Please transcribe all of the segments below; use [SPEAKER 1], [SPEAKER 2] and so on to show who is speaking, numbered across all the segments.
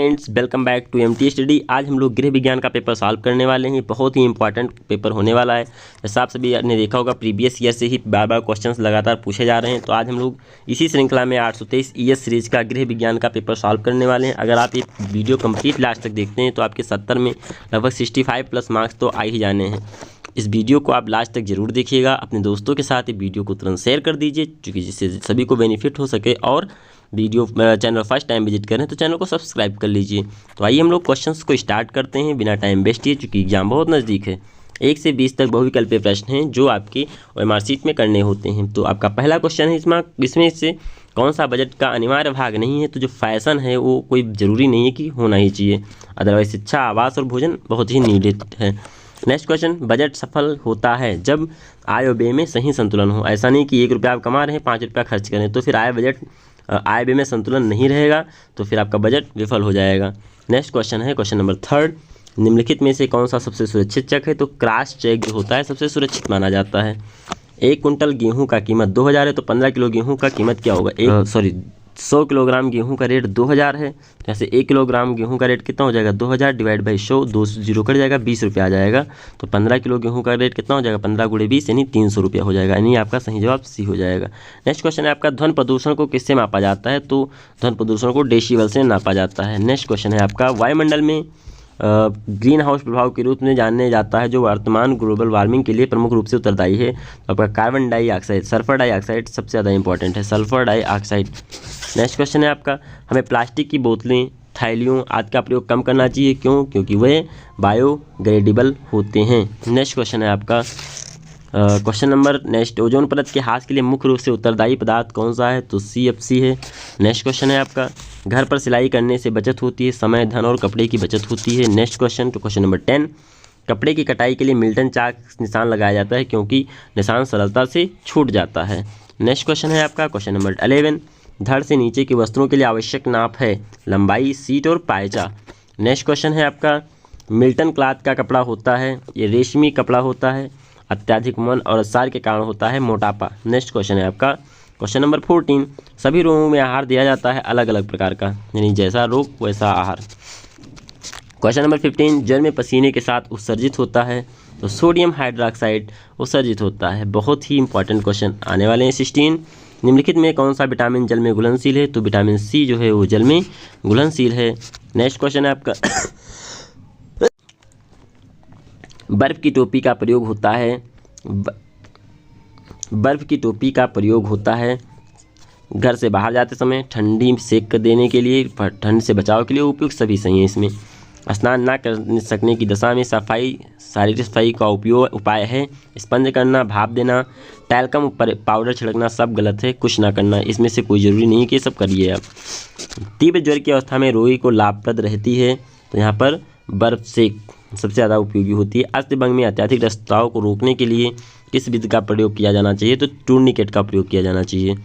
[SPEAKER 1] Friends, welcome back to MT study. आज हम लोग गृह विज्ञान का पेपर सॉल्व करने वाले हैं। बहुत ही इंपॉर्टेंट पेपर होने वाला है। जैसा आप सभी ने देखा होगा, प्रीवियस ईयर से ही बार बार क्वेश्चंस लगातार पूछे जा रहे हैं। तो आज हम लोग इसी श्रृंखला में 823 ईएस सीरीज का गृह विज्ञान का पेपर सॉल्व करने वाले हैं। अगर आप ये वीडियो कंप्लीट लास्ट तक देखते हैं तो आपके 70 में लगभग 65 प्लस मार्क्स तो आ ही जाने हैं। इस वीडियो को आप लास्ट तक जरूर देखिएगा। अपने दोस्तों के साथ ये वीडियो को तुरंत शेयर कर दीजिए, क्योंकि जिससे सभी को बेनिफिट हो सके। और video channel first time visit करें तो चैनल को सब्सक्राइब कर लीजिए। तो आइए हम लोग क्वेश्चंस को स्टार्ट करते हैं बिना टाइम वेस्ट किए, क्योंकि एग्जाम बहुत नज़दीक है। 1 से 20 तक बहुविकल्पीय प्रश्न हैं जो आपकी OMR शीट में करने होते हैं। तो आपका पहला क्वेश्चन है इसमें से कौन सा बजट का अनिवार्य भाग नहीं है? तो जो फैशन है वो कोई ज़रूरी नहीं है कि होना ही चाहिए, अदरवाइज शिक्षा, आवास और भोजन बहुत ही नीडेड है। नेक्स्ट क्वेश्चन, बजट सफल होता है जब आय और व्यय में सही संतुलन हो। ऐसा नहीं कि 1 रुपया आप कमा रहे हैं 5 रुपया खर्च करें, तो फिर आय व्यय में संतुलन नहीं रहेगा, तो फिर आपका बजट विफल हो जाएगा। नेक्स्ट क्वेश्चन है क्वेश्चन नंबर 3, निम्नलिखित में से कौन सा सबसे सुरक्षित चेक है? तो क्रॉस चेक जो होता है सबसे सुरक्षित माना जाता है। 1 कुंटल गेहूं का कीमत 2000 है, तो 15 किलो गेहूं का कीमत क्या होगा? 100 किलोग्राम गेहूं का रेट 2000 है। जैसे 1 किलोग्राम गेहूं का रेट कितना हो जाएगा? 2000 डिवाइड बाई 100, 2 0 कट जाएगा, 20 रुपया आ जाएगा। तो 15 किलो गेहूं का रेट कितना हो जाएगा? 15 × 20 यानी 300 रुपया हो जाएगा। यानी आपका सही जवाब सी हो जाएगा। नेक्स्ट क्वेश्चन है आपका, ध्वनि प्रदूषण को किससे मापा जाता है? तो ध्वनि प्रदूषण को डेसिबल से नापा जाता है। नेक्स्ट क्वेश्चन है आपका, वायुमंडल में ग्रीन हाउस प्रभाव के रूप में जाने जाता है जो वर्तमान ग्लोबल वार्मिंग के लिए प्रमुख रूप से उत्तरदायी है। तो आपका कार्बन डाइऑक्साइड, सल्फर डाइऑक्साइड सबसे ज़्यादा इंपॉर्टेंट है, सल्फर डाइऑक्साइड। नेक्स्ट क्वेश्चन है आपका, हमें प्लास्टिक की बोतलें, थैलियों आदि का प्रयोग कम करना चाहिए। क्यों? क्योंकि वे बायोडिग्रेडेबल होते हैं। नेक्स्ट क्वेश्चन है आपका क्वेश्चन नंबर नेक्स्ट, ओजोन परत के ह्रास के लिए मुख्य रूप से उत्तरदायी पदार्थ कौन सा है? तो CFC है। नेक्स्ट क्वेश्चन है आपका, घर पर सिलाई करने से बचत होती है, समय, धन और कपड़े की बचत होती है। नेक्स्ट क्वेश्चन तो क्वेश्चन नंबर 10, कपड़े की कटाई के लिए मिल्टन चाक निशान लगाया जाता है क्योंकि निशान सरलता से छूट जाता है। नेक्स्ट क्वेश्चन है आपका क्वेश्चन नंबर 11, धड़ से नीचे की वस्त्रों के लिए आवश्यक नाप है लंबाई, सीट और पायजा। नेक्स्ट क्वेश्चन है आपका, मिल्टन क्लॉथ का कपड़ा होता है, ये रेशमी कपड़ा होता है, अत्यधिक मन और असार के कारण होता है मोटापा। नेक्स्ट क्वेश्चन है आपका क्वेश्चन नंबर 14, सभी रोगों में आहार दिया जाता है अलग अलग प्रकार का, यानी जैसा रोग वैसा आहार। क्वेश्चन नंबर 15, जल में पसीने के साथ उत्सर्जित होता है, तो सोडियम हाइड्रोक्साइड उत्सर्जित होता है। बहुत ही इंपॉर्टेंट क्वेश्चन आने वाले हैं। 16, निम्नलिखित में कौन सा विटामिन जल में घुलनशील है? तो विटामिन C जो है वो जल में घुलनशील है। नेक्स्ट क्वेश्चन है आपका, बर्फ़ की टोपी का प्रयोग होता है, बर्फ़ की टोपी का प्रयोग होता है घर से बाहर जाते समय, ठंडी सेक देने के लिए, ठंड से बचाव के लिए उपयुक्त सभी सही है इसमें। स्नान ना कर सकने की दशा में शारीरिक सफाई का उपाय है स्पंज करना, भाप देना, टैल्कम ऊपर पाउडर छिड़कना सब गलत है, कुछ ना करना। इसमें से कोई ज़रूरी नहीं कि ये सब करिए आप। तीव्र ज्वर की अवस्था में रोगी को लाभप्रद रहती है, तो यहाँ पर बर्फ़ सेक सबसे ज़्यादा उपयोगी होती है। अस्थिभंग में अत्यधिक रक्तस्राव को रोकने के लिए किस विधि का प्रयोग किया जाना चाहिए? तो टूर्निकेट का प्रयोग किया जाना चाहिए।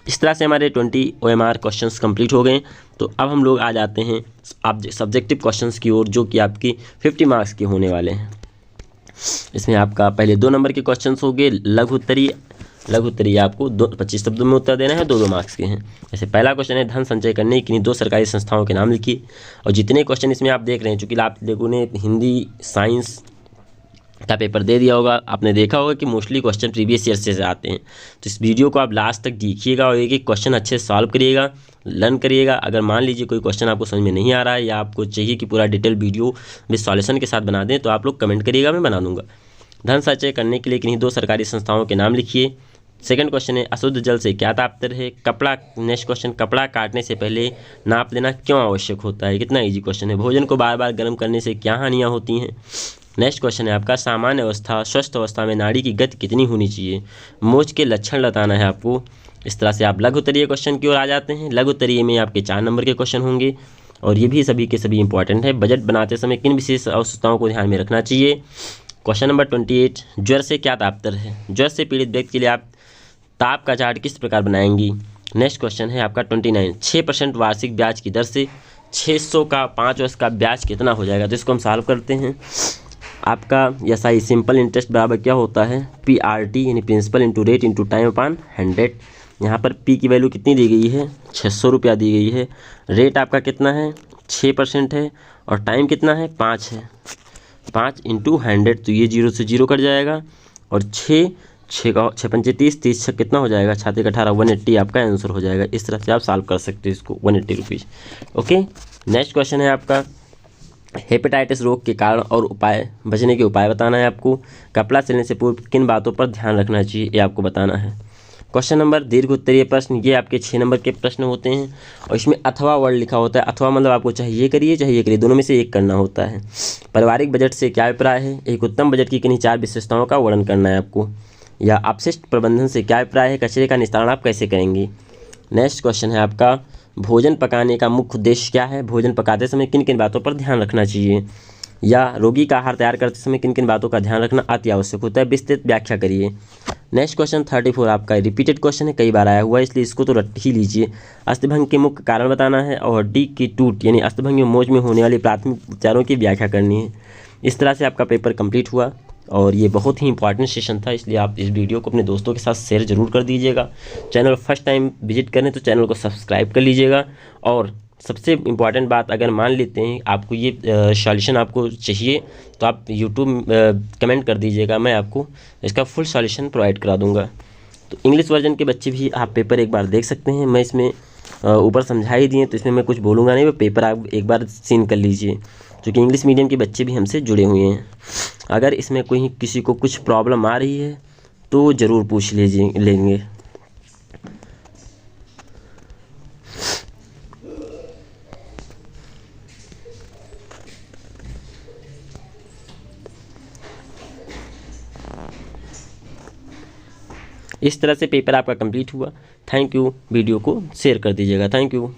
[SPEAKER 1] इस तरह से हमारे 20 OMR क्वेश्चंस कंप्लीट हो गए। तो अब हम लोग आ जाते हैं सब्जेक्टिव क्वेश्चंस की ओर, जो कि आपकी 50 मार्क्स के होने वाले हैं। इसमें आपका पहले 2 नंबर के क्वेश्चंस हो गए लघु उत्तरीय आपको 25 शब्दों में उत्तर देना है, 2 मार्क्स के हैं। जैसे पहला क्वेश्चन है, धन संचय करने के लिए 2 सरकारी संस्थाओं के नाम लिखिए। और जितने क्वेश्चन इसमें आप देख रहे हैं, चूँकि आप लोगों ने हिंदी साइंस का पेपर दे दिया होगा, आपने देखा होगा कि मोस्टली क्वेश्चन प्रीवियस ईयर से आते हैं। तो इस वीडियो को आप लास्ट तक देखिएगा और एक क्वेश्चन अच्छे से सॉल्व करिएगा, लर्न करिएगा। अगर मान लीजिए कोई क्वेश्चन आपको समझ में नहीं आ रहा है या आपको चाहिए कि पूरा डिटेल वीडियो विद सॉल्यूशन के साथ बना दें, तो आप लोग कमेंट करिएगा, मैं बना दूंगा। धन संचय करने के लिए किन्हीं 2 सरकारी संस्थाओं के नाम लिखिए। सेकंड क्वेश्चन है, अशुद्ध जल से क्या तात्पर्य है? कपड़ा, नेक्स्ट क्वेश्चन, कपड़ा काटने से पहले नाप लेना क्यों आवश्यक होता है? कितना ईजी क्वेश्चन है। भोजन को बार बार गर्म करने से क्या हानियाँ होती हैं? नेक्स्ट क्वेश्चन है आपका, सामान्य अवस्था स्वस्थ अवस्था में नाड़ी की गति कितनी होनी चाहिए? मोच के लक्षण बताना है आपको। इस तरह से आप लघु उत्तरीय क्वेश्चन की ओर आ जाते हैं। लघु उत्तरीय में आपके 4 नंबर के क्वेश्चन होंगे और ये भी सभी के सभी इंपॉर्टेंट है। बजट बनाते समय किन विशेष आवश्यकताओं को ध्यान में रखना चाहिए? क्वेश्चन नंबर 28, ज्वर से क्या तात्पर्य है? ज्वर से पीड़ित व्यक्ति के लिए आप ताप का चार्ट किस प्रकार बनाएंगी? नेक्स्ट क्वेश्चन है आपका 29, 6% वार्षिक ब्याज की दर से 600 का 5 वर्ष का ब्याज कितना हो जाएगा? तो इसको हम सॉल्व करते हैं। आपका SI सिंपल इंटरेस्ट बराबर क्या होता है? PRT यानी principal into rate into time upon 100। यहाँ पर P की वैल्यू कितनी दी गई है? 600 रुपया दी गई है। रेट आपका कितना है? 6% है और टाइम कितना है 5 है। 5 इंटू 100 तो ये 0 से 0 कट जाएगा और 6 6 पंचे 30, 30 कितना हो जाएगा 6 18 180 आपका आंसर हो जाएगा। इस तरह से आप सॉल्व कर सकते हो इसको 180 रुपीज़। ओके, नेक्स्ट क्वेश्चन है आपका हेपेटाइटिस रोग के कारण और उपाय, बचने के उपाय बताना है आपको। कपड़ा सिलने से पूर्व किन बातों पर ध्यान रखना चाहिए ये आपको बताना है। क्वेश्चन नंबर दीर्घ उत्तरीय प्रश्न, ये आपके 6 नंबर के प्रश्न होते हैं और इसमें अथवा वर्ड लिखा होता है। अथवा मतलब आपको चाहे ये करिए चाहे ये करिए, दोनों में से एक करना होता है। पारिवारिक बजट से क्या अभिप्राय है, एक उत्तम बजट की किन्हीं 4 विशेषताओं का वर्णन करना है आपको। या अपशिष्ट प्रबंधन से क्या अभिप्राय है, कचरे का निस्तारण आप कैसे करेंगे। नेक्स्ट क्वेश्चन है आपका भोजन पकाने का मुख्य उद्देश्य क्या है, भोजन पकाते समय किन किन बातों पर ध्यान रखना चाहिए। या रोगी का आहार तैयार करते समय किन किन बातों का ध्यान रखना अति आवश्यक होता है, विस्तृत व्याख्या करिए। नेक्स्ट क्वेश्चन 34 आपका रिपीटेड क्वेश्चन है, कई बार आया हुआ है इसलिए इसको तो रट ही लीजिए। अस्थभंग के मुख्य कारण बताना है और डी की टूट यानी अस्थभंग में मौज में होने वाले प्राथमिक उपचारों की व्याख्या करनी है। इस तरह से आपका पेपर कंप्लीट हुआ और ये बहुत ही इंपॉर्टेंट सेशन था, इसलिए आप इस वीडियो को अपने दोस्तों के साथ शेयर जरूर कर दीजिएगा। चैनल फर्स्ट टाइम विजिट करें तो चैनल को सब्सक्राइब कर लीजिएगा। और सबसे इम्पॉर्टेंट बात, अगर मान लेते हैं आपको ये सॉल्यूशन आपको चाहिए तो आप यूट्यूब कमेंट कर दीजिएगा, मैं आपको इसका फुल सॉल्यूशन प्रोवाइड करा दूंगा। तो इंग्लिश वर्जन के बच्चे भी आप पेपर एक बार देख सकते हैं, मैं इसमें ऊपर समझा ही दिए तो इसमें मैं कुछ बोलूँगा नहीं, वो पेपर आप एक बार सीन कर लीजिए, क्योंकि इंग्लिश मीडियम के बच्चे भी हमसे जुड़े हुए हैं। अगर इसमें कोई किसी को कुछ प्रॉब्लम आ रही है तो ज़रूर पूछ लेंगे। इस तरह से पेपर आपका कंप्लीट हुआ। थैंक यू, वीडियो को शेयर कर दीजिएगा। Thank you.